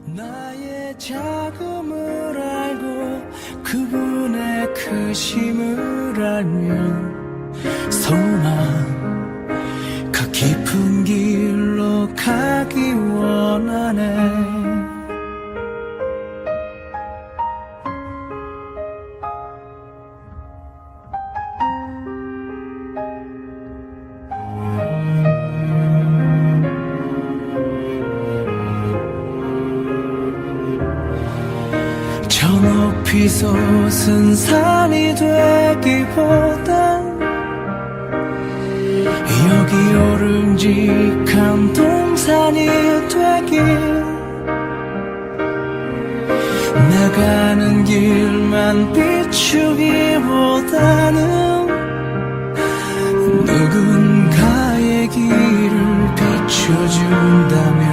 나의 작음을 알고 그분의 크심을 알면 소망 그 깊은 길로 가기 원하네. 저 높이 솟은 산이 되기보단 여기 오름직한 동산이 되길, 나가는 길만 비추기보다는 누군가의 길을 비춰준다면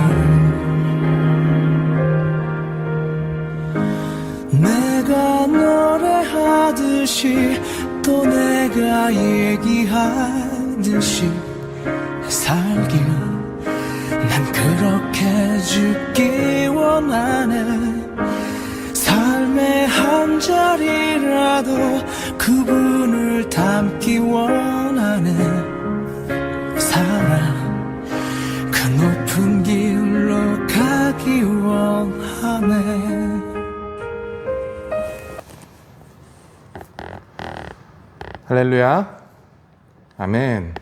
내가 노래하듯이 또 내가 얘기하듯이 살길, 난 그렇게 죽기 원하네. 삶의 한 자리라도 그분을 담기 원하네. 사랑 그 높은 길로 가기 원하네. 할렐루야, 아멘.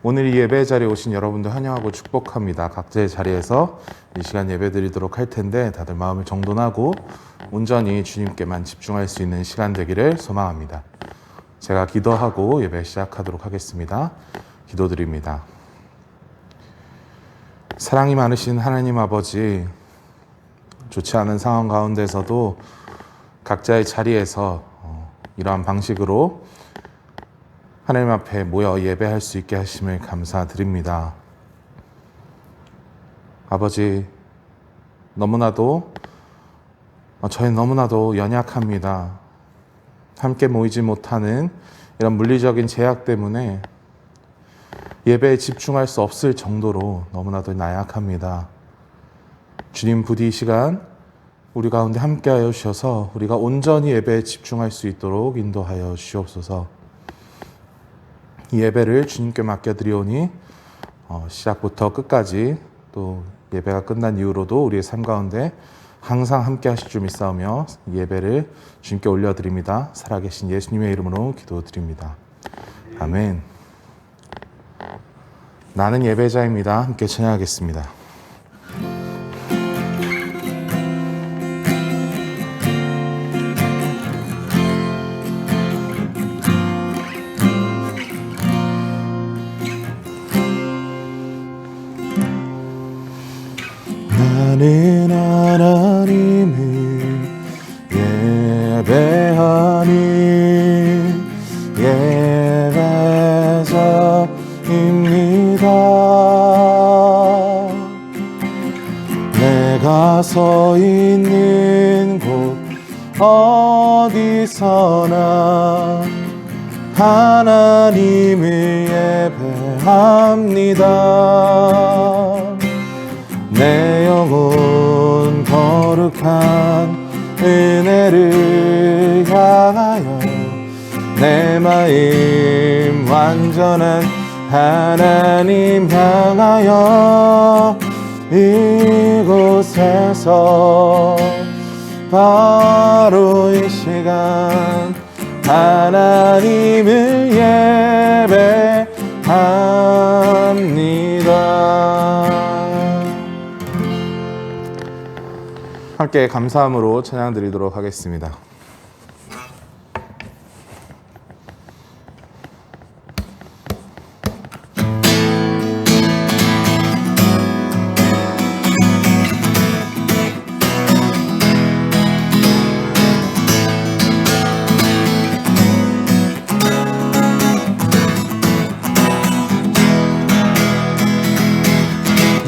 오늘 이 예배 자리에 오신 여러분들 환영하고 축복합니다. 각자의 자리에서 이 시간 예배 드리도록 할 텐데 다들 마음을 정돈하고 온전히 주님께만 집중할 수 있는 시간 되기를 소망합니다. 제가 기도하고 예배 시작하도록 하겠습니다. 기도드립니다. 사랑이 많으신 하나님 아버지, 좋지 않은 상황 가운데서도 각자의 자리에서 이러한 방식으로 하나님 앞에 모여 예배할 수 있게 하심을 감사드립니다. 아버지, 저희 너무나도 연약합니다. 함께 모이지 못하는 이런 물리적인 제약 때문에 예배에 집중할 수 없을 정도로 너무나도 나약합니다. 주님, 부디 이 시간 우리 가운데 함께하여 주셔서 우리가 온전히 예배에 집중할 수 있도록 인도하여 주시옵소서. 이 예배를 주님께 맡겨드리오니 시작부터 끝까지 또 예배가 끝난 이후로도 우리의 삶 가운데 항상 함께 하실 줄 믿사오며 이 예배를 주님께 올려드립니다. 살아계신 예수님의 이름으로 기도드립니다. 아멘. 나는 예배자입니다. 함께 찬양하겠습니다. 나는 하나님을 예배하니 예배자입니다. 내가 서 있는 곳 어디서나 하나님을 예배합니다. 내 영혼 거룩한 은혜를 향하여 내 마음 완전한 하나님 향하여 이곳에서 바로 이 시간 하나님을 예배합니다. 함께 감사함으로 찬양 드리도록 하겠습니다.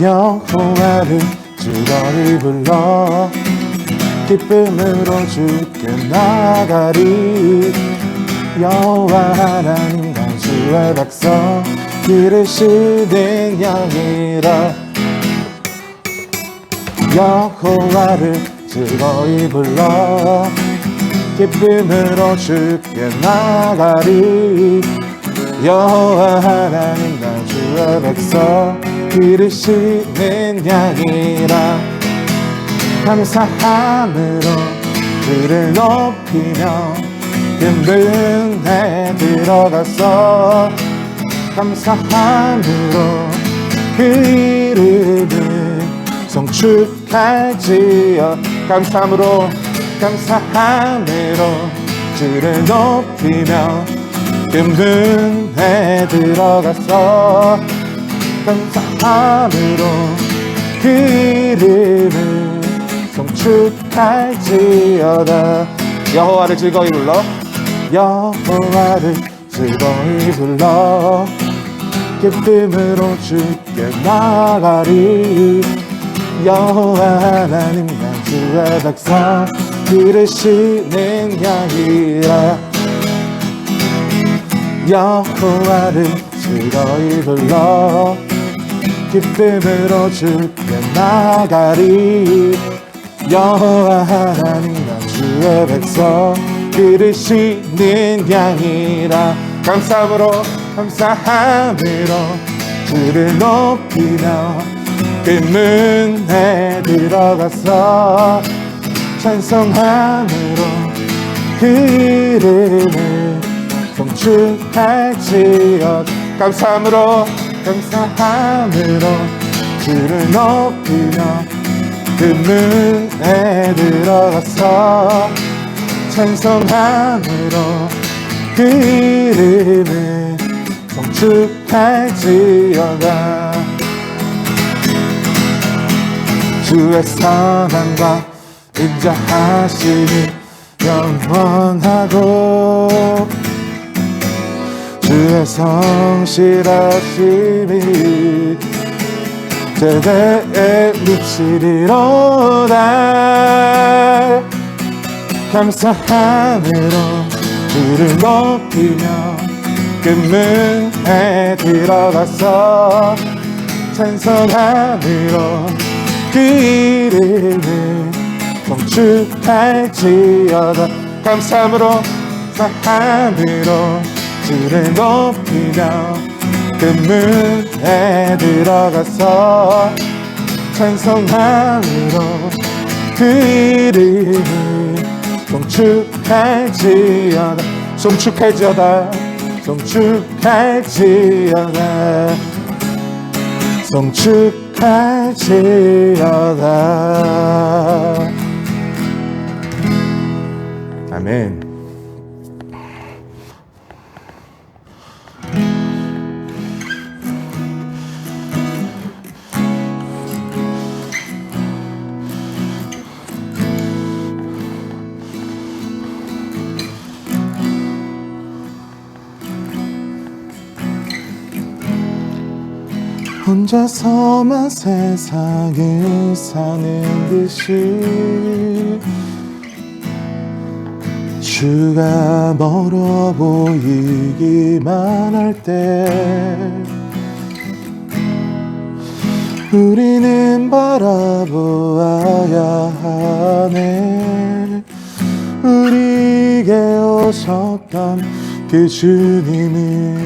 여호와를 주거리 불러 기쁨으로 주께 나가리. 여호와 하나님과 주의 백성 기르시는 양이라. 여호와를 즐거이 불러 기쁨으로 주께 나가리. 여호와 하나님 나 주의 백성 기르시는 양이라. 감사함으로 주를 높이며 근근에 들어가서 감사함으로 그 이름을 송축할지어. 감사함으로 주를 높이며 근근에 들어가서 감사함으로 그 이름을 송축할지어다. 여호와를 즐거이 불러 여호와를 즐거이 불러 기쁨으로 주께 나가리. 여호와 하나님 나 주의 백성 기르시는 양이라. 여호와를 즐거이 불러 기쁨으로 주께 나가리. 여호와 하나님 나 주의 백성 기르시는 양이라. 감사함으로 주를 높이며 근문에 들어가서 찬송함으로 그 이름을 송축할지어. 감사함으로 주를 높이며 근문에 들어가서 찬송함으로 그 이름을 송축할지어다. 주의 선함과 인자하심이 영원하고 주의 성실하심이 제대에 미치리로다. 감사함으로 주를 높이며 근문에 들어가서 찬송함으로 그 이름을 송축할지어다. 감사함으로 주를 높이며 근문에 들어가서 찬송함으로 그 이름을 송축할지어다. 송축할지어다. 송축할지어다. 아멘. 혼자서만 세상을 사는 듯이 주가 멀어 보이기만 할 때 우리는 바라보아야 하네. 우리에게 오셨던 그 주님을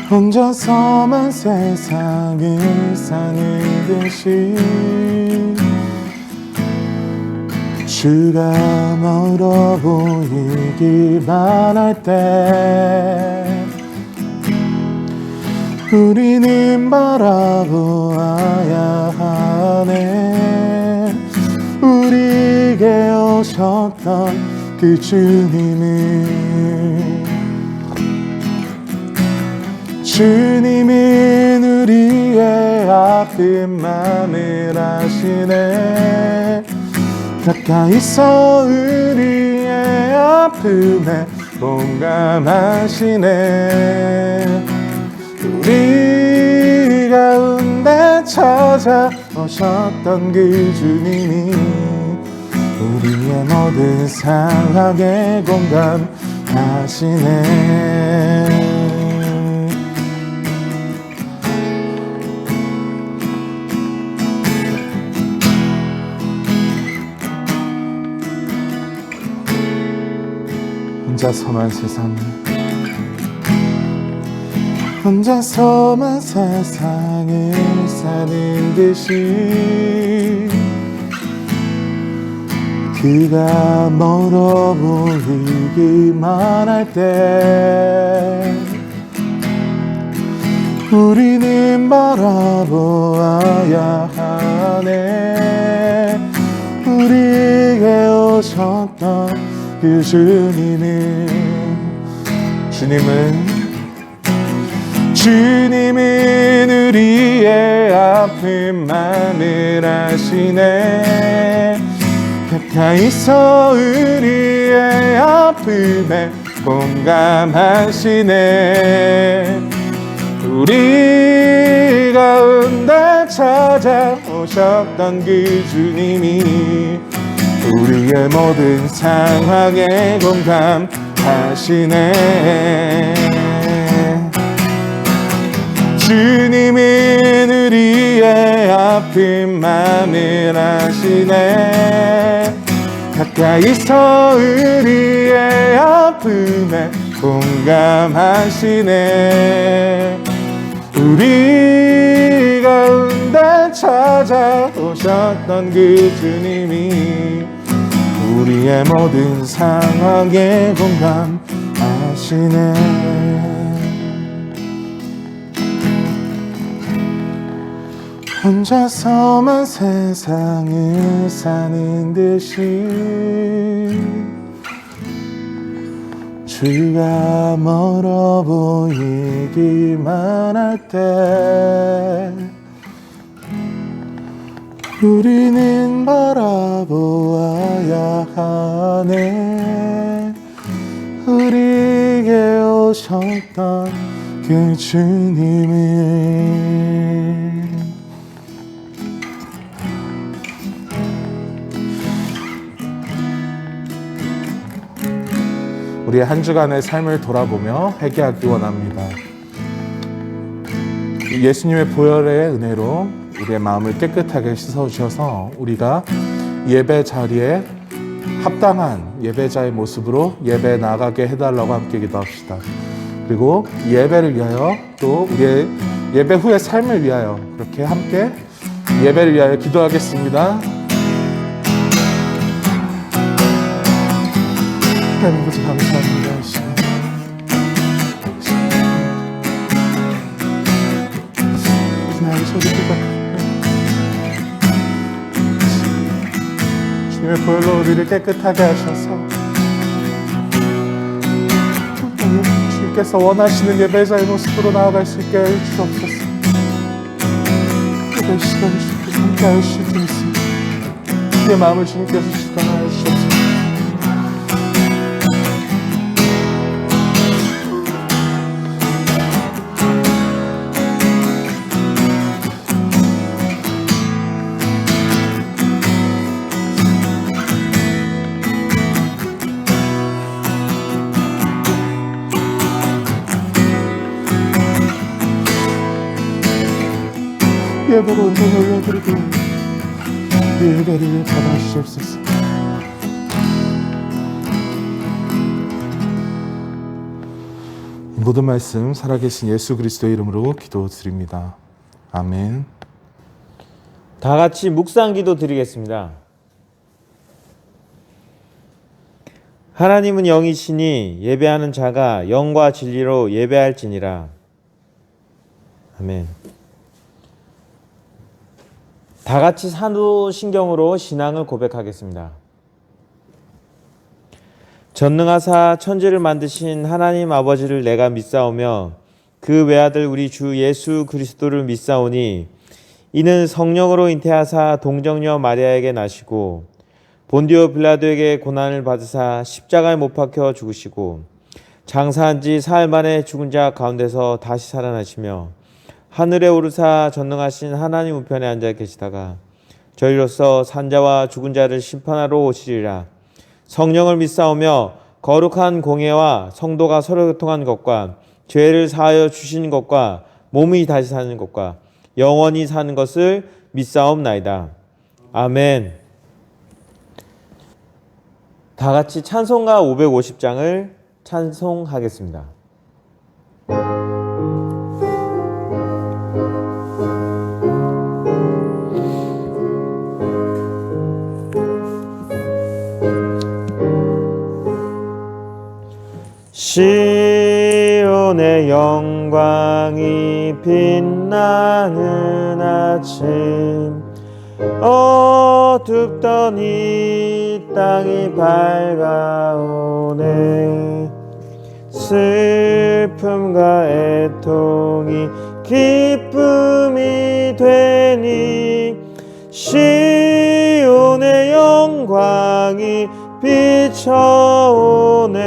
혼자서만 세상을 사는 듯이 주가 멀어 보이기만 할 때 우리는 바라보아야 하네. 우리에게 오셨던 그 주님은 우리의 아픈 맘을 아시네. 가까이서 우리의 아픔에 공감하시네. 우리 가운데 찾아오셨던 그 주님이 우리의 모든 상황에 공감하시네. 혼자서만 세상을 사는 듯이 그가 멀어 보이기만 할 때 우리는 바라보아야 하네. 우리에게 오셨던 그 주님은 우리의 아픔만을 아시네. 가까이서 우리의 아픔에 공감하시네. 우리 가운데 찾아오셨던 그 주님이 우리의 모든 상황에 공감하시네. 주님은 우리의 아픔만을 아시네. 가까이서 우리의 아픔에 공감하시네. 우리 가운데 찾아오셨던 그 주님이 우리의 모든 상황에 공감하시네. 혼자서만 세상을 사는 듯이 주가 멀어 보이기만 할 때 우리는 바라보아야 하네. 우리에게 오셨던 그 주님을 우리의 한 주간의 삶을 돌아보며 회개하기 원합니다. 예수님의 보혈의 은혜로 우리의 마음을 깨끗하게 씻어주셔서 우리가 예배 자리에 합당한 예배자의 모습으로 예배에 나가게 해달라고 함께 기도합시다. 그리고 예배를 위하여 또 우리의 예배 후의 삶을 위하여 그렇게 함께 예배를 위하여 기도하겠습니다. 하나님 아버지 감사합니다. 주님의 보혈로 우리를 깨끗하게 하셔서 주님께서 원하시는 예배자의 모습으로 나아갈 수 있게 해주옵소서. 예배 시간을 주님께서 함께 하실 수 있습니다. 내 마음을 주님께서 주관하여 주옵소서. 예배로 온전히 올려드리고 예배를 받아주시옵소서. 모든 말씀 살아계신 예수 그리스도의 이름으로 기도드립니다. 아멘. 다 같이 묵상기도 드리겠습니다. 하나님은 영이시니 예배하는 자가 영과 진리로 예배할지니라. 아멘. 다 같이 사도신경으로 신앙을 고백하겠습니다. 전능하사 천지를 만드신 하나님 아버지를 내가 믿사오며 그 외아들 우리 주 예수 그리스도를 믿사오니 이는 성령으로 잉태하사 동정녀 마리아에게 나시고 본디오 빌라도에게 고난을 받으사 십자가에 못 박혀 죽으시고 장사한 지 사흘 만에 죽은 자 가운데서 다시 살아나시며 하늘에 오르사 전능하신 하나님 우편에 앉아 계시다가 저희로서 산자와 죽은 자를 심판하러 오시리라. 성령을 믿사오며 거룩한 공예와 성도가 서로 교통한 것과 죄를 사하여 주신 것과 몸이 다시 사는 것과 영원히 사는 것을 믿사옵나이다. 아멘. 다 같이 찬송가 550장을 찬송하겠습니다. 시온의 영광이 빛나는 아침, 어둡던 이 땅이 밝아오네. 슬픔과 애통이 기쁨이 되니 시온의 영광이 비춰오네.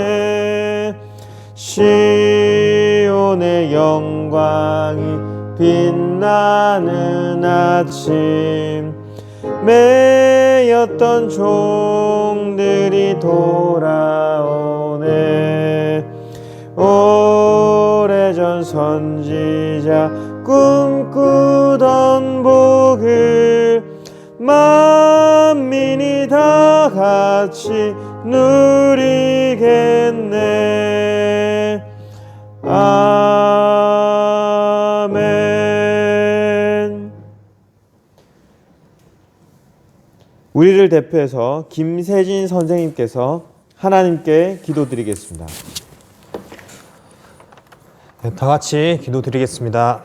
시온의 영광이 빛나는 아침, 매였던 종들이 돌아오네. 오래전 선지자 꿈꾸던 복을 만민이 다 같이 누리겠네. 아멘. 우리를 대표해서 김세진 선생님께서 하나님께 기도드리겠습니다. 네, 다 같이 기도드리겠습니다.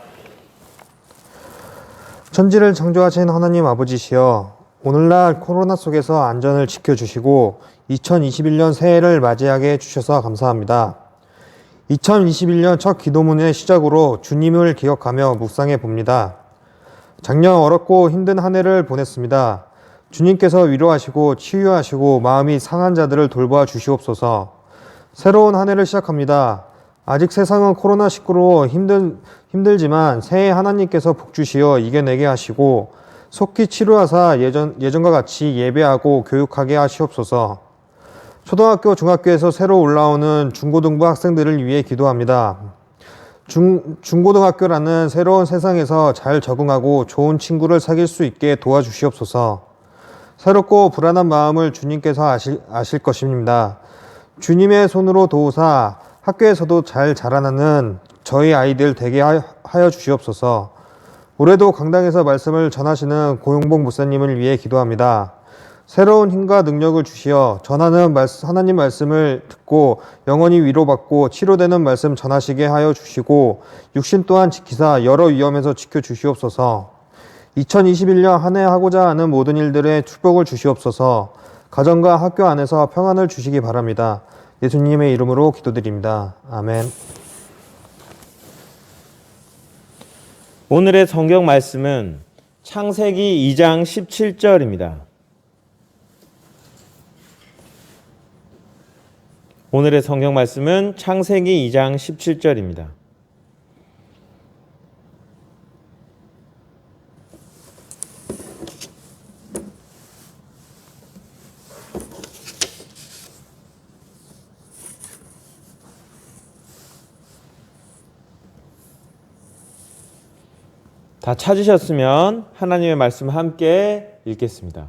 천지를 창조하신 하나님 아버지시여, 오늘날 코로나 속에서 안전을 지켜주시고 2021년 새해를 맞이하게 해주셔서 감사합니다. 2021년 첫 기도문의 시작으로 주님을 기억하며 묵상해 봅니다. 작년 어렵고 힘든 한 해를 보냈습니다. 주님께서 위로하시고 치유하시고 마음이 상한 자들을 돌보아 주시옵소서. 새로운 한 해를 시작합니다. 아직 세상은 코로나19로 힘들지만 새해 하나님께서 복주시어 이겨내게 하시고 속히 치료하사 예전과 같이 예배하고 교육하게 하시옵소서. 초등학교, 중학교에서 새로 올라오는 중고등부 학생들을 위해 기도합니다. 중고등학교라는 새로운 세상에서 잘 적응하고 좋은 친구를 사귈 수 있게 도와주시옵소서. 새롭고 불안한 마음을 주님께서 아실 것입니다. 주님의 손으로 도우사 학교에서도 잘 자라나는 저희 아이들 되게 하여 주시옵소서. 올해도 강당에서 말씀을 전하시는 고용복 목사님을 위해 기도합니다. 새로운 힘과 능력을 주시어 전하는 하나님 말씀을 듣고 영원히 위로받고 치료되는 말씀 전하시게 하여 주시고 육신 또한 지키사 여러 위험에서 지켜주시옵소서. 2021년 한 해 하고자 하는 모든 일들에 축복을 주시옵소서. 가정과 학교 안에서 평안을 주시기 바랍니다. 예수님의 이름으로 기도드립니다. 아멘. 오늘의 성경 말씀은 창세기 2장 17절입니다. 오늘의 성경 말씀은 창세기 2장 17절입니다. 다 찾으셨으면 하나님의 말씀 함께 읽겠습니다.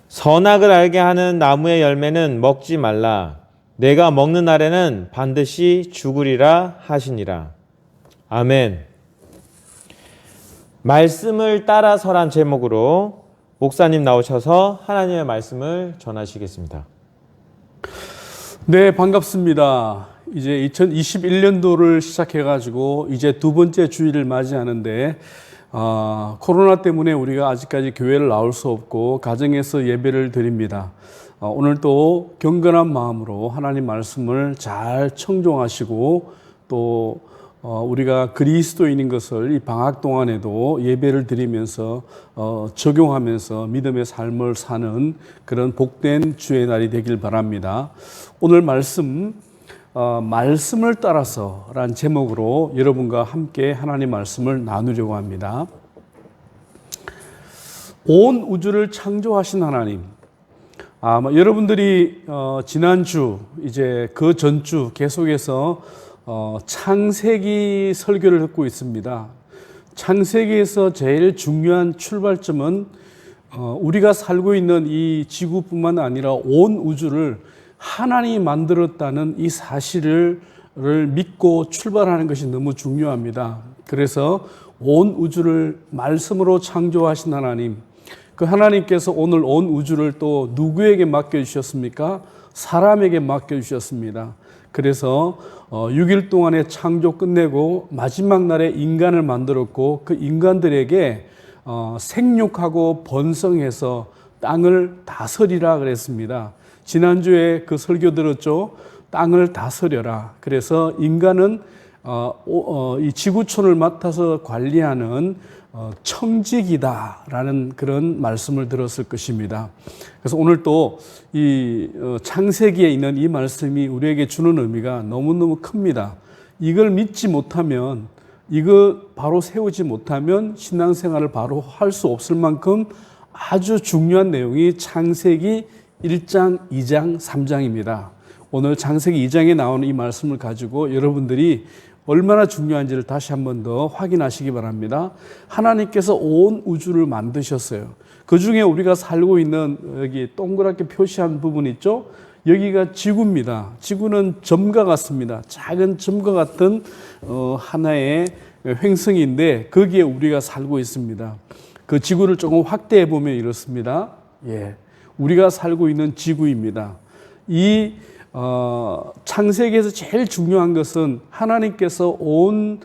선악을 알게 하는 나무의 열매는 먹지 말라. 내가 먹는 날에는 반드시 죽으리라 하시니라. 아멘. 말씀을 따라서란 제목으로 목사님 나오셔서 하나님의 말씀을 전하시겠습니다. 네, 반갑습니다. 이제 2021년도를 시작해가지고 이제 두 번째 주일을 맞이하는데 코로나 때문에 우리가 아직까지 교회를 나올 수 없고 가정에서 예배를 드립니다. 오늘도 경건한 마음으로 하나님 말씀을 잘 청종하시고 또 우리가 그리스도인인 것을 이 방학 동안에도 예배를 드리면서 적용하면서 믿음의 삶을 사는 그런 복된 주의 날이 되길 바랍니다. 오늘 말씀을 따라서란 제목으로 여러분과 함께 하나님 말씀을 나누려고 합니다. 온 우주를 창조하신 하나님. 아마 여러분들이 지난주 이제 그 전주 계속해서 창세기 설교를 듣고 있습니다. 창세기에서 제일 중요한 출발점은 우리가 살고 있는 이 지구뿐만 아니라 온 우주를 하나님이 만들었다는 이 사실을 믿고 출발하는 것이 너무 중요합니다. 그래서 온 우주를 말씀으로 창조하신 하나님, 그 하나님께서 오늘 온 우주를 또 누구에게 맡겨주셨습니까? 사람에게 맡겨주셨습니다. 그래서 6일 동안의 창조 끝내고 마지막 날에 인간을 만들었고 그 인간들에게 생육하고 번성해서 땅을 다스리라 그랬습니다. 지난주에 그 설교 들었죠? 땅을 다스려라. 그래서 인간은 이 지구촌을 맡아서 관리하는 청직이다라는 그런 말씀을 들었을 것입니다. 그래서 오늘 또 이 창세기에 있는 이 말씀이 우리에게 주는 의미가 너무너무 큽니다. 이걸 믿지 못하면, 이거 바로 세우지 못하면 신앙생활을 바로 할 수 없을 만큼 아주 중요한 내용이 창세기 1장, 2장, 3장입니다. 오늘 창세기 2장에 나오는 이 말씀을 가지고 여러분들이 얼마나 중요한지를 다시 한 번 더 확인하시기 바랍니다. 하나님께서 온 우주를 만드셨어요. 그 중에 우리가 살고 있는 여기 동그랗게 표시한 부분 있죠? 여기가 지구입니다. 지구는 점과 같습니다. 작은 점과 같은 하나의 행성인데 거기에 우리가 살고 있습니다. 그 지구를 조금 확대해 보면 이렇습니다. 예, 우리가 살고 있는 지구입니다. 이 창세기에서 제일 중요한 것은 하나님께서 온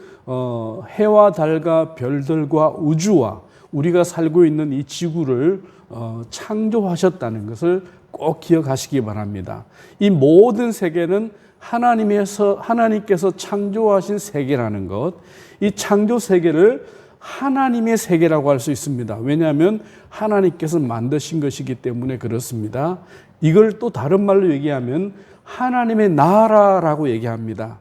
해와 달과 별들과 우주와 우리가 살고 있는 이 지구를 창조하셨다는 것을 꼭 기억하시기 바랍니다. 이 모든 세계는 하나님께서 창조하신 세계라는 것, 이 창조 세계를 하나님의 세계라고 할 수 있습니다. 왜냐하면 하나님께서 만드신 것이기 때문에 그렇습니다. 이걸 또 다른 말로 얘기하면 하나님의 나라라고 얘기합니다.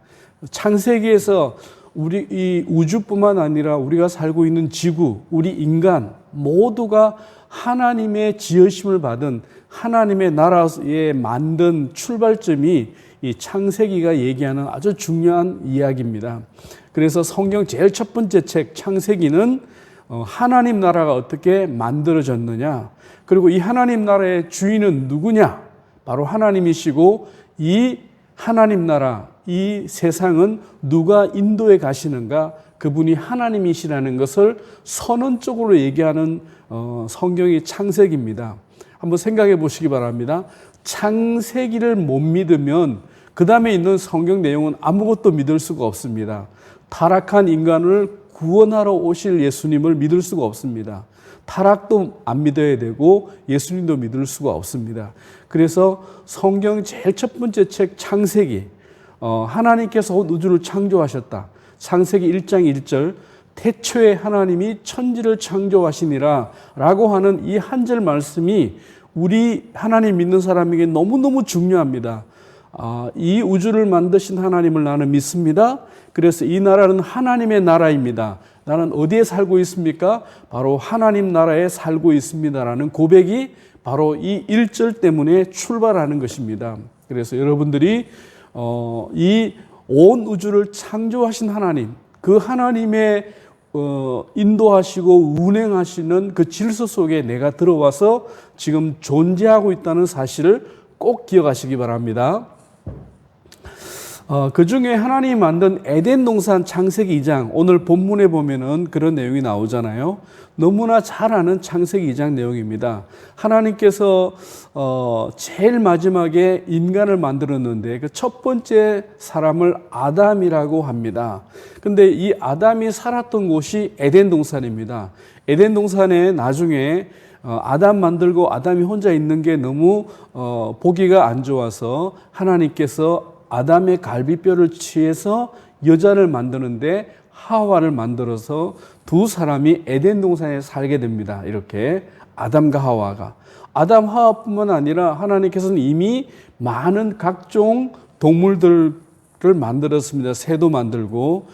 창세기에서 우리 이 우주뿐만 아니라 우리가 살고 있는 지구, 우리 인간 모두가 하나님의 지으심을 받은 하나님의 나라에 만든 출발점이 이 창세기가 얘기하는 아주 중요한 이야기입니다. 그래서 성경 제일 첫 번째 책 창세기는 하나님 나라가 어떻게 만들어졌느냐, 그리고 이 하나님 나라의 주인은 누구냐, 바로 하나님이시고 이 하나님 나라, 이 세상은 누가 인도해 가시는가, 그분이 하나님이시라는 것을 선언적으로 얘기하는 성경이 창세기입니다. 한번 생각해 보시기 바랍니다. 창세기를 못 믿으면 그 다음에 있는 성경 내용은 아무것도 믿을 수가 없습니다. 타락한 인간을 구원하러 오실 예수님을 믿을 수가 없습니다. 타락도 안 믿어야 되고 예수님도 믿을 수가 없습니다. 그래서 성경 제일 첫 번째 책 창세기, 하나님께서 우주를 창조하셨다. 창세기 1장 1절, 태초에 하나님이 천지를 창조하시니라 라고 하는 이 한 절 말씀이 우리 하나님 믿는 사람에게 너무너무 중요합니다. 이 우주를 만드신 하나님을 나는 믿습니다. 그래서 이 나라는 하나님의 나라입니다. 나는 어디에 살고 있습니까? 바로 하나님 나라에 살고 있습니다라는 고백이 바로 이 1절 때문에 출발하는 것입니다. 그래서 여러분들이 이 온 우주를 창조하신 하나님, 그 하나님의 인도하시고 운행하시는 그 질서 속에 내가 들어와서 지금 존재하고 있다는 사실을 꼭 기억하시기 바랍니다. 그 중에 하나님이 만든 에덴 동산 창세기 2장, 오늘 본문에 보면은 그런 내용이 나오잖아요. 너무나 잘 아는 창세기 2장 내용입니다. 하나님께서 제일 마지막에 인간을 만들었는데 그 첫 번째 사람을 아담이라고 합니다. 근데 이 아담이 살았던 곳이 에덴 동산입니다. 에덴 동산에 나중에 아담 만들고 아담이 혼자 있는 게 너무 보기가 안 좋아서 하나님께서 아담의 갈비뼈를 취해서 여자를 만드는데 하와를 만들어서 두 사람이 에덴 동산에 살게 됩니다. 이렇게 아담과 하와가. 아담 하와뿐만 아니라 하나님께서는 이미 많은 각종 동물들을 만들었습니다. 새도 만들고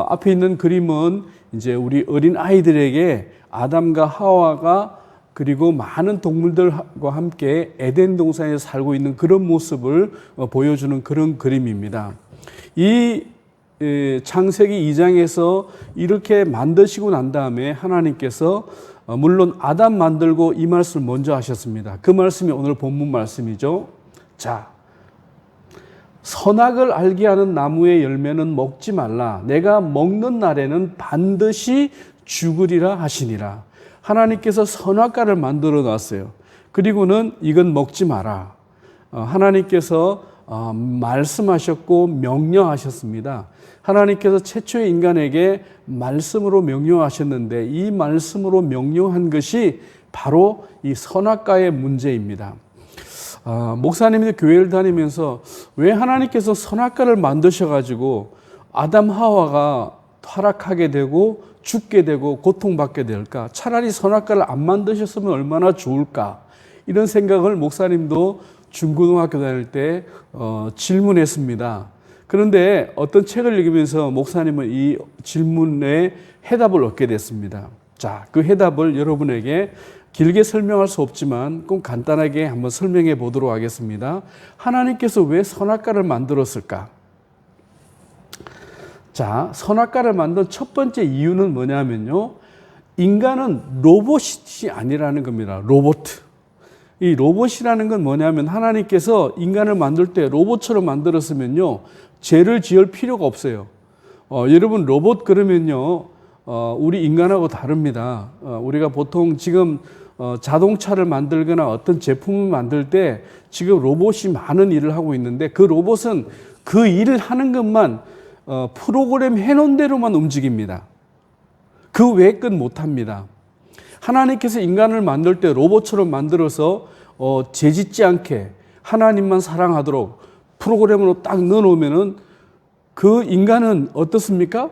앞에 있는 그림은 이제 우리 어린 아이들에게 아담과 하와가 그리고 많은 동물들과 함께 에덴 동산에 살고 있는 그런 모습을 보여주는 그런 그림입니다. 이 창세기 2장에서 이렇게 만드시고 난 다음에 하나님께서 물론 아담 만들고 이 말씀을 먼저 하셨습니다. 그 말씀이 오늘 본문 말씀이죠. 자, 선악을 알게 하는 나무의 열매는 먹지 말라. 내가 먹는 날에는 반드시 죽으리라 하시니라. 하나님께서 선악과를 만들어 놨어요. 그리고는 이건 먹지 마라. 하나님께서 말씀하셨고 명령하셨습니다. 하나님께서 최초의 인간에게 말씀으로 명령하셨는데 이 말씀으로 명령한 것이 바로 이 선악과의 문제입니다. 목사님이 교회를 다니면서 왜 하나님께서 선악과를 만드셔가지고 아담 하와가 타락하게 되고 죽게 되고 고통받게 될까? 차라리 선악과를 안 만드셨으면 얼마나 좋을까? 이런 생각을 목사님도 중고등학교 다닐 때 질문했습니다. 그런데 어떤 책을 읽으면서 목사님은 이 질문에 해답을 얻게 됐습니다. 자, 그 해답을 여러분에게 길게 설명할 수 없지만 꼭 간단하게 한번 설명해 보도록 하겠습니다. 하나님께서 왜 선악과를 만들었을까? 자, 선악과를 만든 첫 번째 이유는 뭐냐면요. 인간은 로봇이 아니라는 겁니다. 로봇. 이 로봇이라는 건 뭐냐면 하나님께서 인간을 만들 때 로봇처럼 만들었으면요. 죄를 지을 필요가 없어요. 여러분 로봇 그러면요. 우리 인간하고 다릅니다. 우리가 보통 지금 자동차를 만들거나 어떤 제품을 만들 때 지금 로봇이 많은 일을 하고 있는데 그 로봇은 그 일을 하는 것만 프로그램 해놓은 대로만 움직입니다. 그 외의 건 못합니다. 하나님께서 인간을 만들 때 로봇처럼 만들어서 죄짓지 않게 하나님만 사랑하도록 프로그램으로 딱 넣어놓으면은 그 인간은 어떻습니까?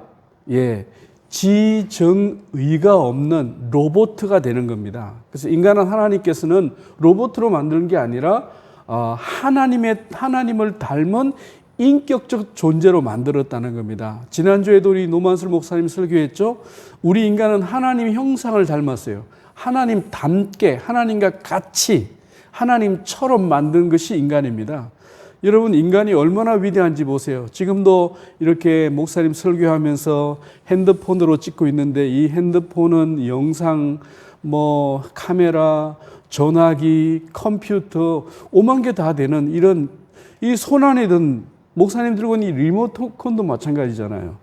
예, 지정의가 없는 로봇가 되는 겁니다. 그래서 인간은 하나님께서는 로봇으로 만드는 게 아니라 하나님을 닮은 인격적 존재로 만들었다는 겁니다. 지난주에도 우리 노만술 목사님 설교했죠. 우리 인간은 하나님 형상을 닮았어요. 하나님 닮게, 하나님과 같이, 하나님처럼 만든 것이 인간입니다. 여러분 인간이 얼마나 위대한지 보세요. 지금도 이렇게 목사님 설교하면서 핸드폰으로 찍고 있는데 이 핸드폰은 영상, 카메라, 전화기, 컴퓨터 5만 개 다 되는 이런 이 손 안에 든 목사님 들고 있는 이 리모컨도 마찬가지잖아요.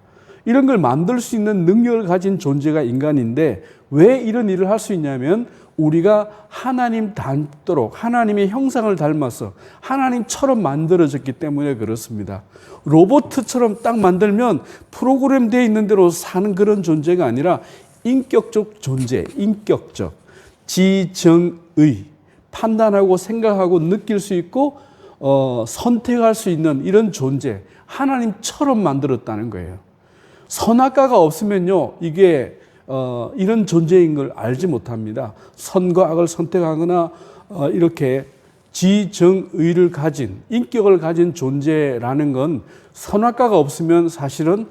이런 걸 만들 수 있는 능력을 가진 존재가 인간인데 왜 이런 일을 할 수 있냐면 우리가 하나님 닮도록 하나님의 형상을 닮아서 하나님처럼 만들어졌기 때문에 그렇습니다. 로봇처럼 딱 만들면 프로그램 되어 있는 대로 사는 그런 존재가 아니라 인격적 존재, 인격적, 지정의, 판단하고 생각하고 느낄 수 있고 선택할 수 있는 이런 존재, 하나님처럼 만들었다는 거예요. 선악과가 없으면요, 이게 이런 존재인 걸 알지 못합니다. 선과 악을 선택하거나 이렇게 지정의를 가진, 인격을 가진 존재라는 건 선악과가 없으면 사실은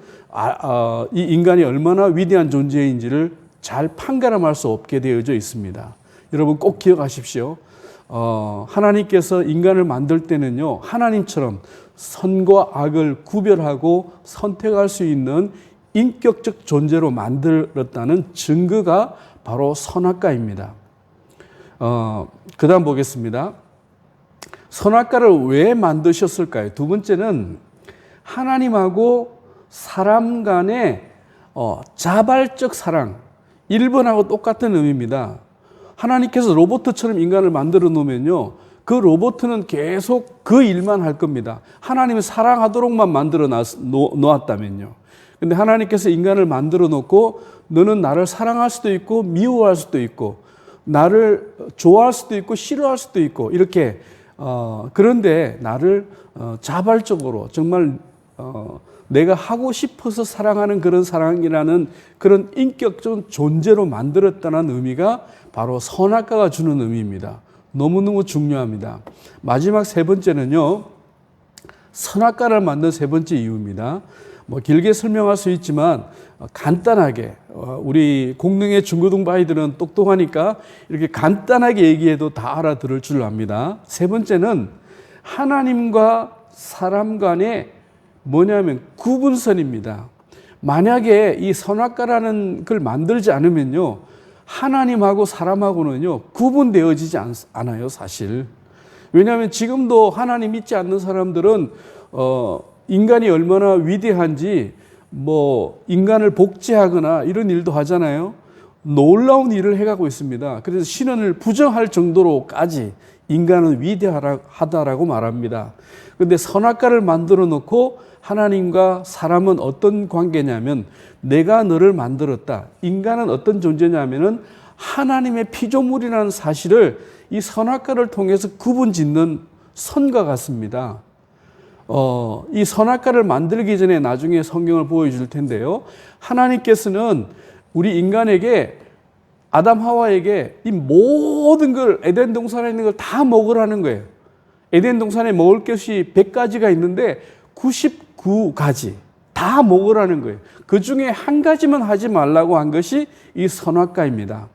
이 인간이 얼마나 위대한 존재인지를 잘 판가름할 수 없게 되어져 있습니다. 여러분 꼭 기억하십시오. 하나님께서 인간을 만들 때는요, 하나님처럼 선과 악을 구별하고 선택할 수 있는 인격적 존재로 만들었다는 증거가 바로 선악과입니다. 그 다음 보겠습니다. 선악과를 왜 만드셨을까요? 두 번째는 하나님하고 사람 간의 자발적 사랑, 1번하고 똑같은 의미입니다. 하나님께서 로봇처럼 인간을 만들어 놓으면요, 그 로봇은 계속 그 일만 할 겁니다. 하나님을 사랑하도록만 만들어 놓았다면요. 근데 하나님께서 인간을 만들어 놓고 너는 나를 사랑할 수도 있고 미워할 수도 있고 나를 좋아할 수도 있고 싫어할 수도 있고 이렇게 그런데 나를 자발적으로 정말 내가 하고 싶어서 사랑하는 그런 사랑이라는 그런 인격적 존재로 만들었다는 의미가 바로 선악과가 주는 의미입니다. 너무너무 중요합니다. 마지막 세 번째는요, 선악과를 만든 세 번째 이유입니다. 길게 설명할 수 있지만 간단하게 우리 공릉의 중고등 아이들은 똑똑하니까 이렇게 간단하게 얘기해도 다 알아들을 줄 압니다. 세 번째는 하나님과 사람 간의 뭐냐면 구분선입니다. 만약에 이 선악과라는 걸 만들지 않으면요, 하나님하고 사람하고는요 구분되어지지 않아요, 사실. 왜냐하면 지금도 하나님 믿지 않는 사람들은 인간이 얼마나 위대한지 뭐 인간을 복제하거나 이런 일도 하잖아요. 놀라운 일을 해가고 있습니다. 그래서 신원을 부정할 정도로까지 인간은 위대하다라고 말합니다. 그런데 선악과를 만들어 놓고 하나님과 사람은 어떤 관계냐면 내가 너를 만들었다. 인간은 어떤 존재냐면은 하나님의 피조물이라는 사실을 이 선악과를 통해서 구분 짓는 선과 같습니다. 이 선악과를 만들기 전에 나중에 성경을 보여줄 텐데요. 하나님께서는 우리 인간에게 아담 하와에게 이 모든 걸 에덴 동산에 있는 걸 다 먹으라는 거예요. 에덴 동산에 먹을 것이 100가지가 있는데 99가지 다 먹으라는 거예요. 그 중에 한 가지만 하지 말라고 한 것이 이 선악과입니다.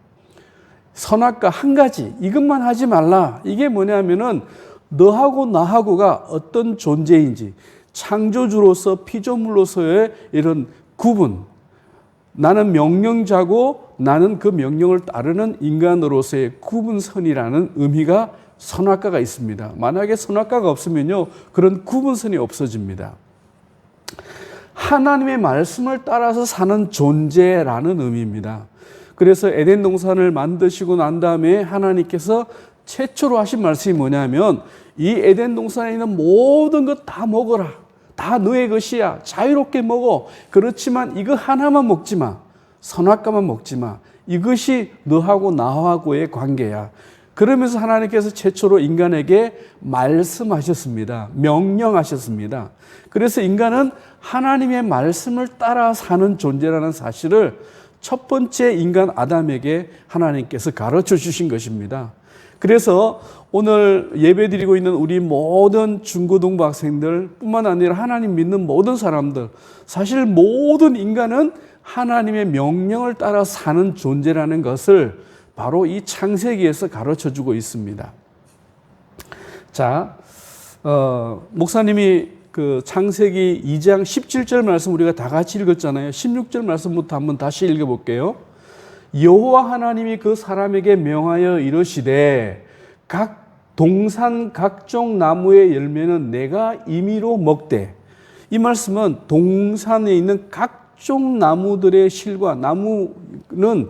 선악과 한 가지 이것만 하지 말라. 이게 뭐냐면은 너하고 나하고가 어떤 존재인지 창조주로서 피조물로서의 이런 구분, 나는 명령자고 나는 그 명령을 따르는 인간으로서의 구분선이라는 의미가 선악과가 있습니다. 만약에 선악과가 없으면요, 그런 구분선이 없어집니다. 하나님의 말씀을 따라서 사는 존재라는 의미입니다. 그래서 에덴 동산을 만드시고 난 다음에 하나님께서 최초로 하신 말씀이 뭐냐면 이 에덴 동산에 있는 모든 것 다 먹어라. 다 너의 것이야. 자유롭게 먹어. 그렇지만 이거 하나만 먹지 마. 선악과만 먹지 마. 이것이 너하고 나하고의 관계야. 그러면서 하나님께서 최초로 인간에게 말씀하셨습니다. 명령하셨습니다. 그래서 인간은 하나님의 말씀을 따라 사는 존재라는 사실을 첫 번째 인간 아담에게 하나님께서 가르쳐 주신 것입니다. 그래서 오늘 예배드리고 있는 우리 모든 중고등부 학생들 뿐만 아니라 하나님 믿는 모든 사람들, 사실 모든 인간은 하나님의 명령을 따라 사는 존재라는 것을 바로 이 창세기에서 가르쳐 주고 있습니다. 자, 목사님이 그 창세기 2장 17절 말씀 우리가 다 같이 읽었잖아요. 16절 말씀부터 한번 다시 읽어볼게요. 여호와 하나님이 그 사람에게 명하여 이르시되 각 동산 각종 나무의 열매는 내가 임의로 먹되, 이 말씀은 동산에 있는 각종 나무들의 실과 나무는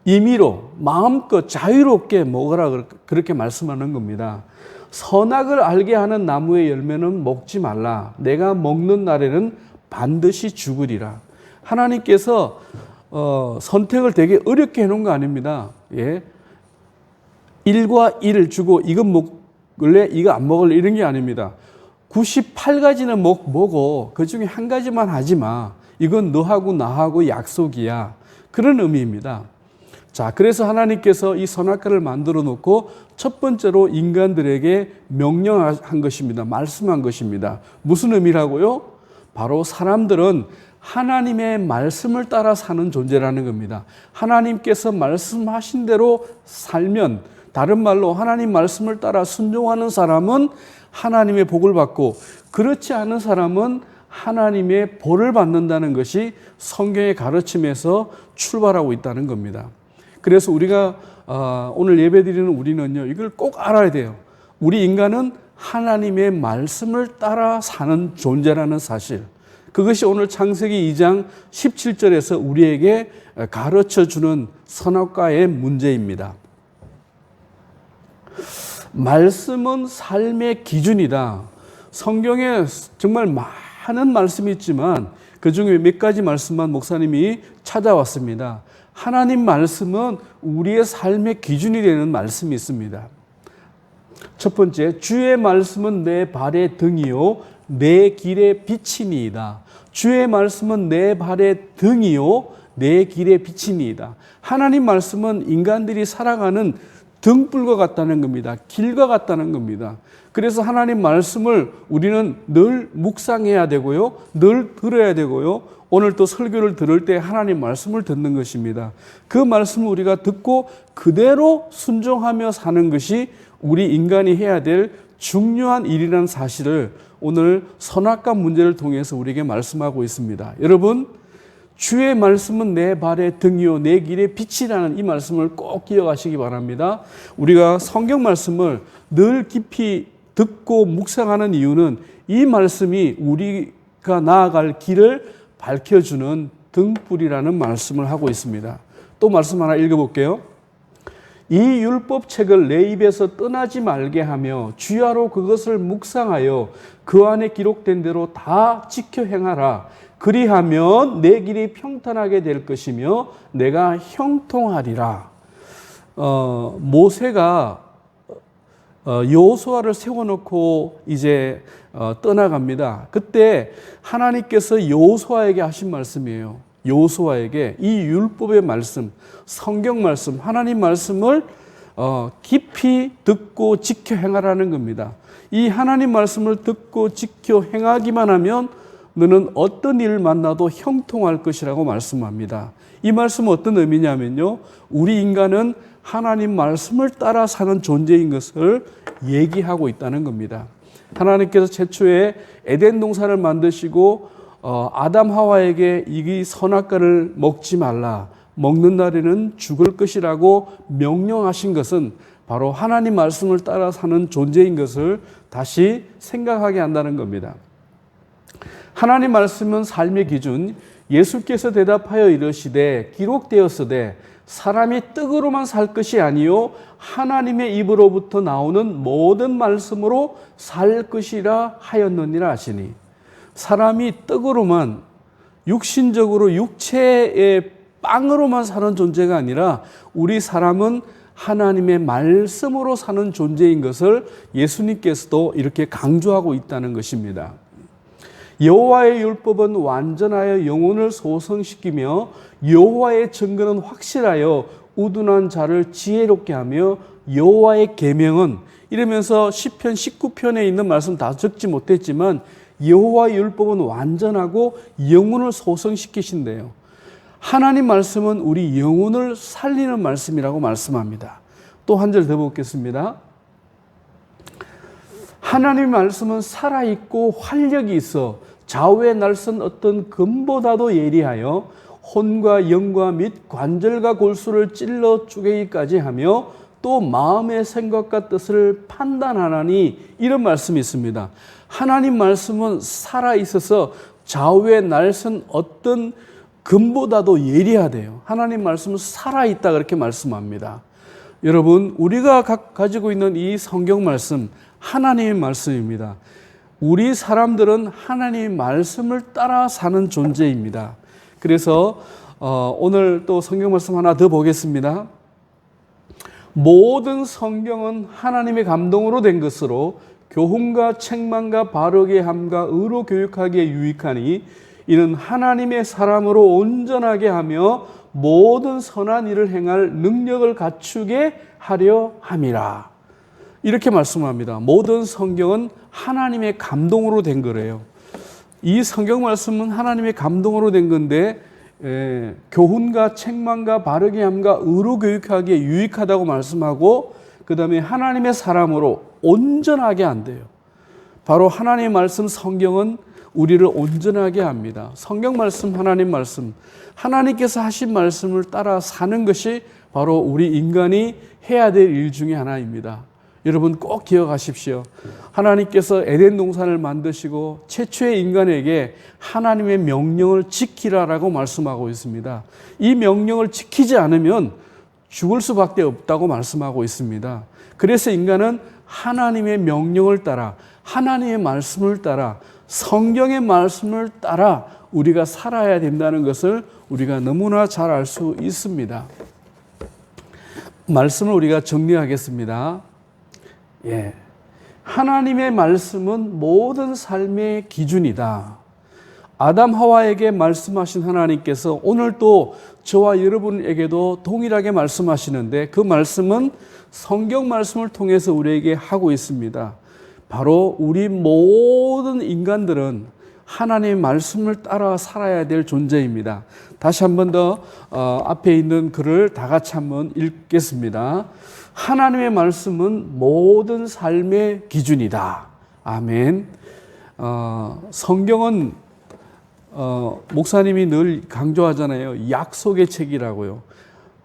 임의로 마음껏 자유롭게 먹으라 그렇게 말씀하는 겁니다. 선악을 알게 하는 나무의 열매는 먹지 말라. 내가 먹는 날에는 반드시 죽으리라. 하나님께서 선택을 되게 어렵게 해놓은 거 아닙니다. 예. 1과 1을 주고 이건 먹을래? 이거 안 먹을래? 이런 게 아닙니다. 98가지는 먹어. 그 중에 한 가지만 하지 마. 이건 너하고 나하고 약속이야. 그런 의미입니다. 자, 그래서 하나님께서 이 선악과를 만들어 놓고 첫 번째로 인간들에게 명령한 것입니다. 말씀한 것입니다. 무슨 의미라고요? 바로 사람들은 하나님의 말씀을 따라 사는 존재라는 겁니다. 하나님께서 말씀하신 대로 살면, 다른 말로 하나님 말씀을 따라 순종하는 사람은 하나님의 복을 받고, 그렇지 않은 사람은 하나님의 벌을 받는다는 것이 성경의 가르침에서 출발하고 있다는 겁니다. 그래서 우리가 오늘 예배드리는 우리는요, 이걸 꼭 알아야 돼요. 우리 인간은 하나님의 말씀을 따라 사는 존재라는 사실, 그것이 오늘 창세기 2장 17절에서 우리에게 가르쳐주는 선악과의 문제입니다. 말씀은 삶의 기준이다. 성경에 정말 많은 말씀이 있지만 그 중에 몇 가지 말씀만 목사님이 찾아왔습니다. 하나님 말씀은 우리의 삶의 기준이 되는 말씀이 있습니다. 첫 번째, 주의 말씀은 내 발의 등이요 내 길의 빛이니이다. 주의 말씀은 내 발의 등이요 내 길의 빛이니이다. 하나님 말씀은 인간들이 살아가는 등불과 같다는 겁니다. 길과 같다는 겁니다. 그래서 하나님 말씀을 우리는 늘 묵상해야 되고요, 늘 들어야 되고요, 오늘 또 설교를 들을 때 하나님 말씀을 듣는 것입니다. 그 말씀을 우리가 듣고 그대로 순종하며 사는 것이 우리 인간이 해야 될 중요한 일이라는 사실을 오늘 선악과 문제를 통해서 우리에게 말씀하고 있습니다. 여러분, 주의 말씀은 내 발의 등이요 내 길의 빛이라는 이 말씀을 꼭 기억하시기 바랍니다. 우리가 성경 말씀을 늘 깊이 듣고 묵상하는 이유는 이 말씀이 우리가 나아갈 길을 밝혀주는 등불이라는 말씀을 하고 있습니다. 또 말씀 하나 읽어볼게요. 이 율법책을 내 입에서 떠나지 말게 하며 주야로 그것을 묵상하여 그 안에 기록된 대로 다 지켜 행하라. 그리하면 내 길이 평탄하게 될 것이며 내가 형통하리라. 모세가 여호수아를 세워놓고 이제 떠나갑니다. 그때 하나님께서 여호수아에게 하신 말씀이에요. 여호수아에게 이 율법의 말씀, 성경 말씀, 하나님 말씀을 깊이 듣고 지켜 행하라는 겁니다. 이 하나님 말씀을 듣고 지켜 행하기만 하면 너는 어떤 일을 만나도 형통할 것이라고 말씀합니다. 이 말씀은 어떤 의미냐면요, 우리 인간은 하나님 말씀을 따라 사는 존재인 것을 얘기하고 있다는 겁니다. 하나님께서 최초에 에덴 동산을 만드시고 아담 하와에게 이 선악과를 먹지 말라, 먹는 날에는 죽을 것이라고 명령하신 것은 바로 하나님 말씀을 따라 사는 존재인 것을 다시 생각하게 한다는 겁니다. 하나님 말씀은 삶의 기준, 예수께서 대답하여 이르시되 기록되었으되 사람이 떡으로만 살 것이 아니요 하나님의 입으로부터 나오는 모든 말씀으로 살 것이라 하였느니라 하시니, 사람이 떡으로만, 육신적으로 육체의 빵으로만 사는 존재가 아니라 우리 사람은 하나님의 말씀으로 사는 존재인 것을 예수님께서도 이렇게 강조하고 있다는 것입니다. 여호와의 율법은 완전하여 영혼을 소성시키며 여호와의 증거는 확실하여 우둔한 자를 지혜롭게 하며 여호와의 계명은, 이러면서 시편 19편에 있는 말씀 다 적지 못했지만 여호와의 율법은 완전하고 영혼을 소성시키신대요. 하나님 말씀은 우리 영혼을 살리는 말씀이라고 말씀합니다. 또 한 절 더 보겠습니다. 하나님 말씀은 살아있고 활력이 있어 좌우에 날선 어떤 금보다도 예리하여 혼과 영과 및 관절과 골수를 찔러 쪼개기까지 하며 또 마음의 생각과 뜻을 판단하나니, 이런 말씀이 있습니다. 하나님 말씀은 살아있어서 좌우에 날선 어떤 금보다도 예리하대요. 하나님 말씀은 살아있다, 그렇게 말씀합니다. 여러분, 우리가 가지고 있는 이 성경 말씀, 하나님의 말씀입니다. 우리 사람들은 하나님의 말씀을 따라 사는 존재입니다. 그래서 오늘 또 성경 말씀 하나 더 보겠습니다. 모든 성경은 하나님의 감동으로 된 것으로 교훈과 책망과 바르게 함과 의로 교육하기에 유익하니 이는 하나님의 사람으로 온전하게 하며 모든 선한 일을 행할 능력을 갖추게 하려 함이라. 이렇게 말씀합니다. 모든 성경은 하나님의 감동으로 된 거래요. 이 성경 말씀은 하나님의 감동으로 된 건데 교훈과 책망과 바르게 함과 의로 교육하기에 유익하다고 말씀하고, 그 다음에 하나님의 사람으로 온전하게 한대요. 바로 하나님의 말씀 성경은 우리를 온전하게 합니다. 성경 말씀, 하나님 말씀, 하나님께서 하신 말씀을 따라 사는 것이 바로 우리 인간이 해야 될 일 중에 하나입니다. 여러분 꼭 기억하십시오. 하나님께서 에덴 동산을 만드시고 최초의 인간에게 하나님의 명령을 지키라라고 말씀하고 있습니다. 이 명령을 지키지 않으면 죽을 수밖에 없다고 말씀하고 있습니다. 그래서 인간은 하나님의 명령을 따라, 하나님의 말씀을 따라, 성경의 말씀을 따라 우리가 살아야 된다는 것을 우리가 너무나 잘 알 수 있습니다. 말씀을 우리가 정리하겠습니다. 하나님의 말씀은 모든 삶의 기준이다. 아담 하와에게 말씀하신 하나님께서 오늘 또 저와 여러분에게도 동일하게 말씀하시는데, 그 말씀은 성경 말씀을 통해서 우리에게 하고 있습니다. 바로 우리 모든 인간들은 하나님의 말씀을 따라 살아야 될 존재입니다. 다시 한 번 더 앞에 있는 글을 다 같이 한번 읽겠습니다. 하나님의 말씀은 모든 삶의 기준이다. 아멘. 성경은 목사님이 늘 강조하잖아요. 약속의 책이라고요.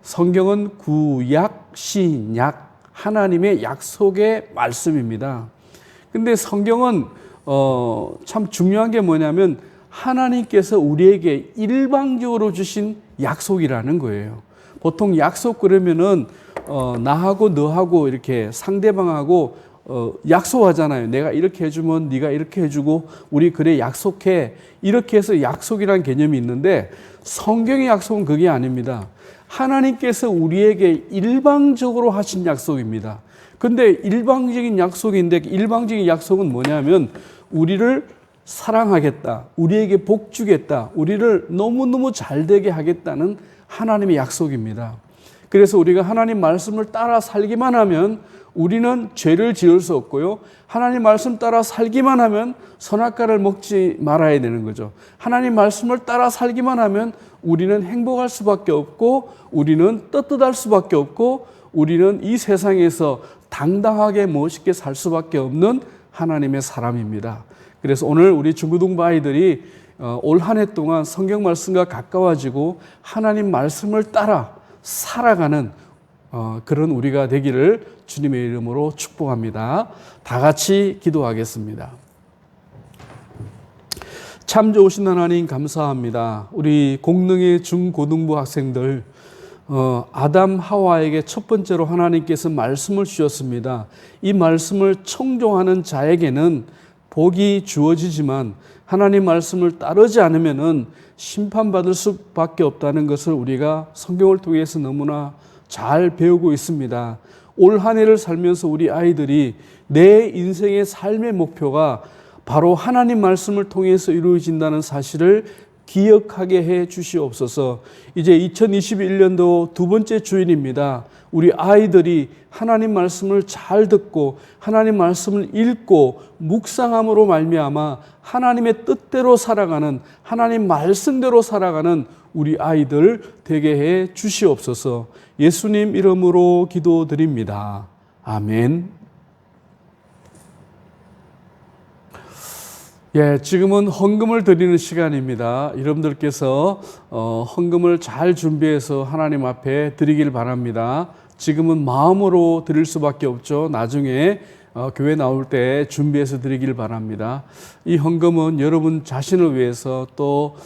성경은 구약, 신약, 하나님의 약속의 말씀입니다. 근데 성경은 참 중요한 게 뭐냐면 하나님께서 우리에게 일방적으로 주신 약속이라는 거예요. 보통 약속 그러면은 나하고 너하고 이렇게 상대방하고 약속하잖아요. 내가 이렇게 해주면 네가 이렇게 해주고 우리 그래 약속해. 이렇게 해서 약속이라는 개념이 있는데 성경의 약속은 그게 아닙니다. 하나님께서 우리에게 일방적으로 하신 약속입니다. 근데 일방적인 약속인데 일방적인 약속은 뭐냐면 우리를 사랑하겠다. 우리에게 복 주겠다. 우리를 너무너무 잘되게 하겠다는 하나님의 약속입니다. 그래서 우리가 하나님 말씀을 따라 살기만 하면 우리는 죄를 지을 수 없고요. 하나님 말씀 따라 살기만 하면 선악과를 먹지 말아야 되는 거죠. 하나님 말씀을 따라 살기만 하면 우리는 행복할 수밖에 없고 우리는 떳떳할 수밖에 없고 우리는 이 세상에서 당당하게 멋있게 살 수밖에 없는 하나님의 사람입니다. 그래서 오늘 우리 중고등부 아이들이 올 한 해 동안 성경 말씀과 가까워지고 하나님 말씀을 따라 살아가는 그런 우리가 되기를 주님의 이름으로 축복합니다. 다 같이 기도하겠습니다. 참 좋으신 하나님 감사합니다. 우리 공릉의 중고등부 학생들 아담 하와에게 첫 번째로 하나님께서 말씀을 주셨습니다. 이 말씀을 청종하는 자에게는 복이 주어지지만 하나님 말씀을 따르지 않으면은 심판받을 수밖에 없다는 것을 우리가 성경을 통해서 너무나 잘 배우고 있습니다. 올 한 해를 살면서 우리 아이들이 내 인생의 삶의 목표가 바로 하나님 말씀을 통해서 이루어진다는 사실을 기억하게 해 주시옵소서. 이제 2021년도 두 번째 주일입니다. 우리 아이들이 하나님 말씀을 잘 듣고 하나님 말씀을 읽고 묵상함으로 말미암아 하나님의 뜻대로 살아가는 하나님 말씀대로 살아가는 우리 아이들 되게 해 주시옵소서. 예수님 이름으로 기도드립니다. 아멘. 예, 지금은 헌금을 드리는 시간입니다. 여러분들께서 헌금을 잘 준비해서 하나님 앞에 드리길 바랍니다. 지금은 마음으로 드릴 수밖에 없죠. 나중에 교회 나올 때 준비해서 드리길 바랍니다. 이 헌금은 여러분 자신을 위해서 또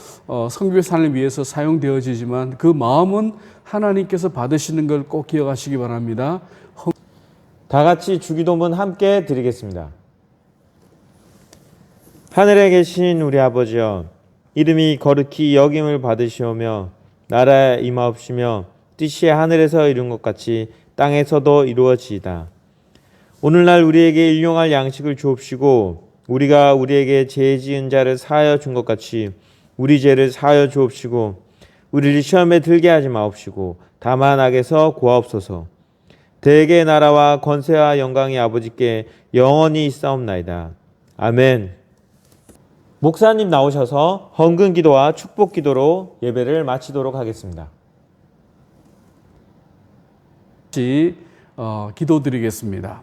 선교회 삶을 위해서 사용되어지지만 그 마음은 하나님께서 받으시는 걸 꼭 기억하시기 바랍니다. 다 같이 주기도문 함께 드리겠습니다. 하늘에 계신 우리 아버지여, 이름이 거룩히 여김을 받으시오며 나라에 임하옵시며 뜻이 하늘에서 이룬 것 같이 땅에서도 이루어지이다. 오늘날 우리에게 일용할 양식을 주옵시고 우리가 우리에게 죄 지은 자를 사하여 준 것 같이 우리 죄를 사하여 주옵시고 우리를 시험에 들게 하지 마옵시고 다만 악에서 구하옵소서. 대개의 나라와 권세와 영광이 아버지께 영원히 있사옵나이다. 아멘. 목사님 나오셔서 헌금 기도와 축복 기도로 예배를 마치도록 하겠습니다. 기도드리겠습니다.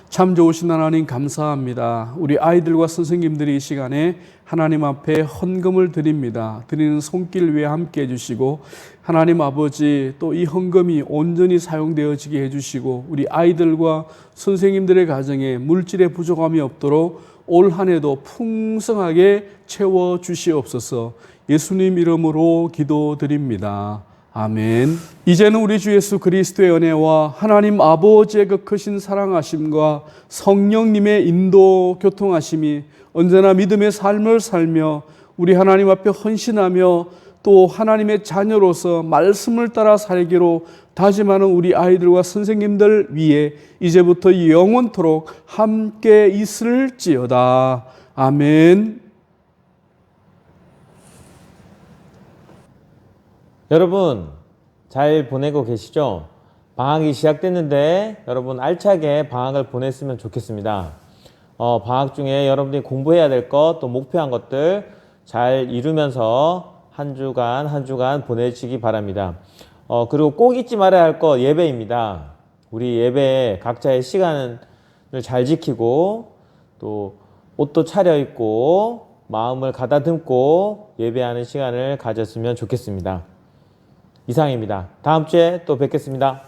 참 좋으신 하나님 감사합니다. 우리 아이들과 선생님들이 이 시간에 하나님 앞에 헌금을 드립니다. 드리는 손길 위에 함께 해주시고 하나님 아버지 또 이 헌금이 온전히 사용되어지게 해주시고 우리 아이들과 선생님들의 가정에 물질의 부족함이 없도록 올 한 해도 풍성하게 채워 주시옵소서. 예수님 이름으로 기도드립니다. 아멘. 이제는 우리 주 예수 그리스도의 은혜와 하나님 아버지의 그 크신 사랑하심과 성령님의 인도 교통하심이 언제나 믿음의 삶을 살며 우리 하나님 앞에 헌신하며 또 하나님의 자녀로서 말씀을 따라 살기로 다짐하는 우리 아이들과 선생님들 위에 이제부터 영원토록 함께 있을지어다. 아멘. 여러분 잘 보내고 계시죠? 방학이 시작됐는데 여러분 알차게 방학을 보냈으면 좋겠습니다. 방학 중에 여러분들이 공부해야 될 것 또 목표한 것들 잘 이루면서 한 주간 보내시기 바랍니다. 그리고 꼭 잊지 말아야 할 것 예배입니다. 우리 예배에 각자의 시간을 잘 지키고 또 옷도 차려입고 마음을 가다듬고 예배하는 시간을 가졌으면 좋겠습니다. 이상입니다. 다음 주에 또 뵙겠습니다.